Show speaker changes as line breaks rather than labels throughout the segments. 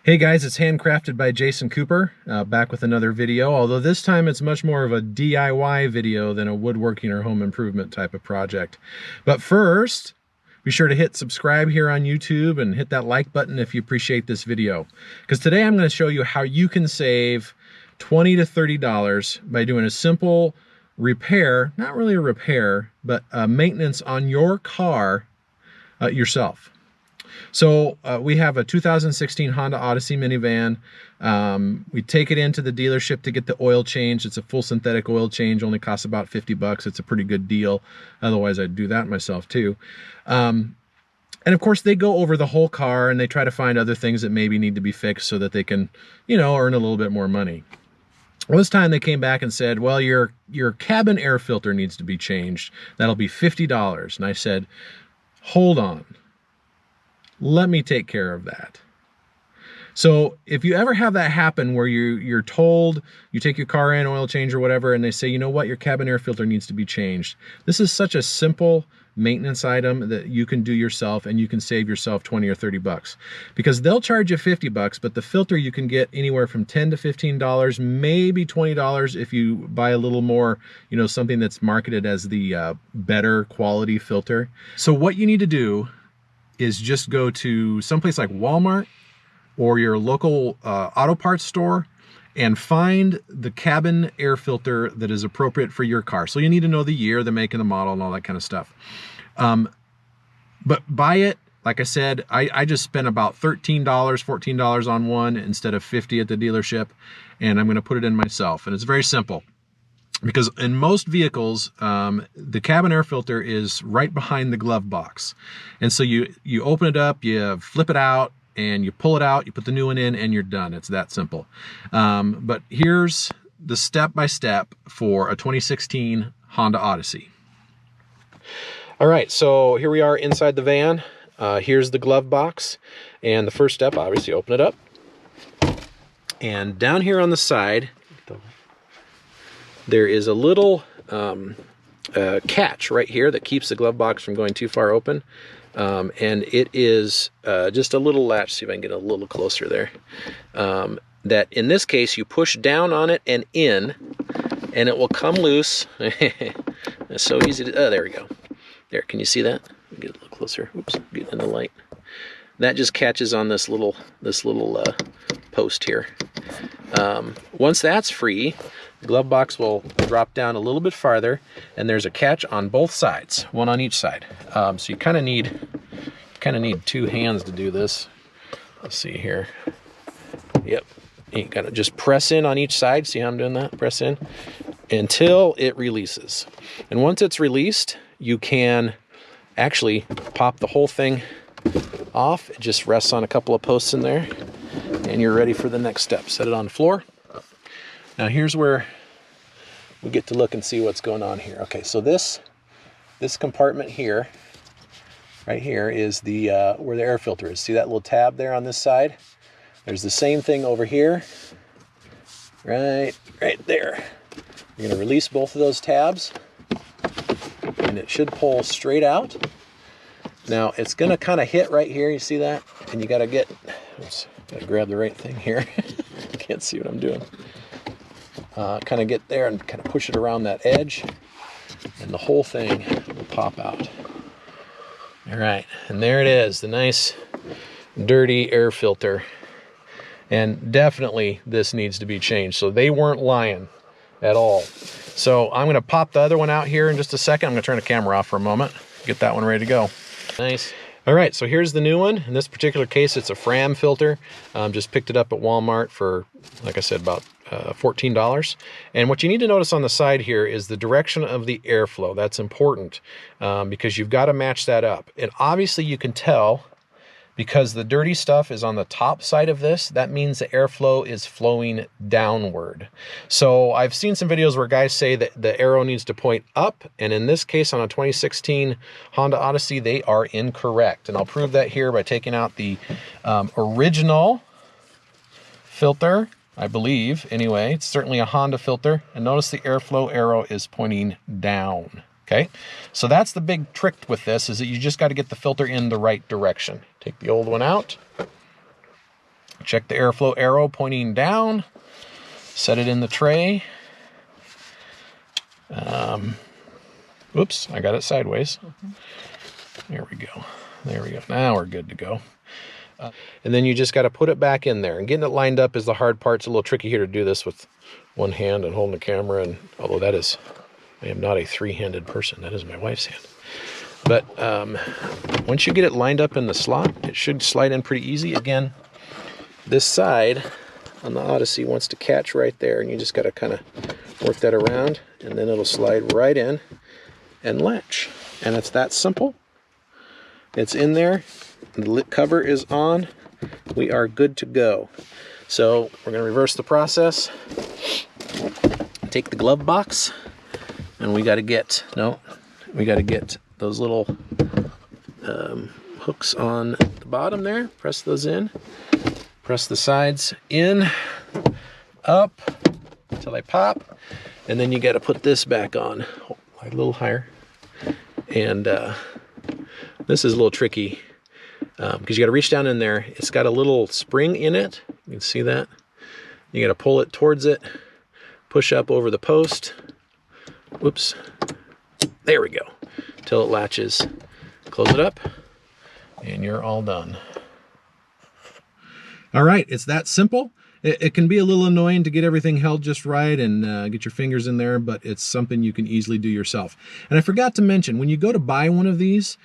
Hey guys, it's handcrafted by Jason Cooper, back with another video, although this time it's much more of a DIY video than a woodworking or home improvement type of project. But first, be sure to hit subscribe here on YouTube and hit that like button if you appreciate this video. Because today I'm going to show you how you can save $20 to $30 by doing a simple repair, not really a repair, but maintenance on your car yourself. So we have a 2016 Honda Odyssey minivan. We take it into the dealership to get the oil change. It's a full synthetic oil change, only costs about 50 bucks. It's a pretty good deal. Otherwise, I'd do that myself too. And of course, they go over the whole car and they try to find other things that maybe need to be fixed so that they can, you know, earn a little bit more money. Well, this time they came back and said, well, your cabin air filter needs to be changed. That'll be $50. And I said, hold on. Let me take care of that. So if you ever have that happen where you're told, you take your car in, oil change or whatever, and they say, you know what, your cabin air filter needs to be changed. This is such a simple maintenance item that you can do yourself and you can save yourself 20 or 30 bucks. Because they'll charge you 50 bucks, but the filter you can get anywhere from $10 to $15, maybe $20 if you buy a little more, you know, something that's marketed as the better quality filter. So what you need to do is just go to someplace like Walmart or your local auto parts store and find the cabin air filter that is appropriate for your car. So you need to know the year, the make and the model and all that kind of stuff. But buy it. Like I said, I just spent about $13, $14 on one instead of $50 at the dealership, and I'm going to put it in myself. And it's very simple. Because in most vehicles, the cabin air filter is right behind the glove box. And so you open it up, you flip it out, and you pull it out, you put the new one in, and you're done. It's that simple. But here's the step-by-step for a 2016 Honda Odyssey. All right, so here we are inside the van. Here's the glove box. And the first step, obviously, open it up. And down here on the side, there is a little catch right here that keeps the glove box from going too far open. And it is just a little latch. See if I can get a little closer there. That in this case, you push down on it and in, and it will come loose. It's so easy to, oh, there we go. There, can you see that? Get a little closer. Oops, get in the light. That just catches on this little post here. Once that's free, the glove box will drop down a little bit farther, and there's a catch on both sides, one on each side. So you kind of need two hands to do this. Let's see here. Yep, you gotta just press in on each side. See how I'm doing that? Press in until it releases. And once it's released, you can actually pop the whole thing off. It just rests on a couple of posts in there, and you're ready for the next step. Set it on the floor. Now here's where we get to look and see what's going on here. Okay, so this compartment here, right here, is the where the air filter is. See that little tab there on this side? There's the same thing over here, right there. You're gonna release both of those tabs, and it should pull straight out. Now it's gonna kind of hit right here. You see that? And you gotta get, oops, gotta grab the right thing here. I can't see what I'm doing. Kind of get there and kind of push it around that edge, and the whole thing will pop out. All right, and there it is, the nice dirty air filter. And definitely this needs to be changed. So they weren't lying at all. So I'm going to pop the other one out here in just a second. I'm going to turn the camera off for a moment, get that one ready to go. Nice. All right, so here's the new one. In this particular case, it's a Fram filter. Just picked it up at Walmart for, like I said, about $14. And what you need to notice on the side here is the direction of the airflow. That's important because you've got to match that up. And obviously you can tell because the dirty stuff is on the top side of this. That means the airflow is flowing downward. So I've seen some videos where guys say that the arrow needs to point up, and in this case on a 2016 Honda Odyssey, they are incorrect. And I'll prove that here by taking out the original filter, I believe. Anyway, it's certainly a Honda filter, and notice the airflow arrow is pointing down. Okay, so that's the big trick with this, is that you just got to get the filter in the right direction. Take the old one out, Check the airflow arrow pointing down. Set it in the tray. Oops, I got it sideways. There we go. There we go. Now we're good to go. And then you just got to put it back in there. And getting it lined up is the hard part. It's a little tricky here to do this with one hand and holding the camera. And although I am not a three-handed person. That is my wife's hand. But once you get it lined up in the slot, it should slide in pretty easy. Again, this side on the Odyssey wants to catch right there, and you just got to kind of work that around, and then it'll slide right in and latch. And it's that simple. It's in there. The lid cover is on. We are good to go. So we're going to reverse the process. Take the glove box, and we got to get those little hooks on the bottom there. Press those in. Press the sides in, up, until they pop. And then you got to put this back on a little higher. And this is a little tricky because you got to reach down in there. It's got a little spring in it. You can see that. You got to pull it towards it, push up over the post. Whoops. There we go. Till it latches. Close it up, and you're all done. All right, it's that simple. It can be a little annoying to get everything held just right and get your fingers in there, but it's something you can easily do yourself. And I forgot to mention, when you go to buy one of these,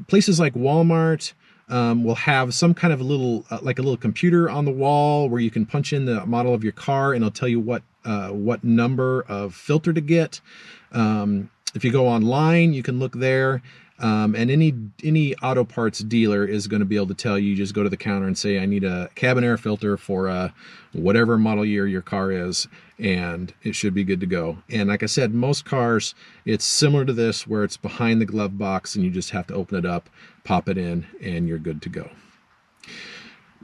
places like Walmart will have some kind of a little computer on the wall where you can punch in the model of your car, and it'll tell you what number of filter to get. If you go online, you can look there. And any auto parts dealer is going to be able to tell you. Just go to the counter and say, I need a cabin air filter for whatever model year your car is, and it should be good to go. And like I said, most cars, it's similar to this, where it's behind the glove box and you just have to open it up, pop it in, and you're good to go.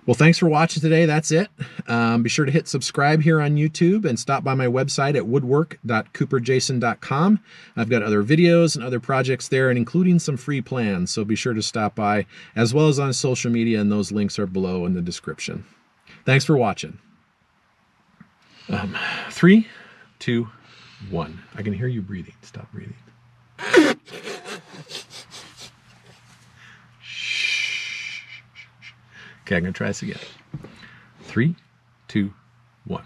Well, thanks for watching today. That's it. Be sure to hit subscribe here on YouTube and stop by my website at woodwork.cooperjason.com. I've got other videos and other projects there, and including some free plans, so be sure to stop by, as well as on social media, and those links are below in the description. Thanks for watching. 3, 2, 1. I can hear you breathing. Stop breathing. Okay, I'm going to try this again. 3, 2, 1.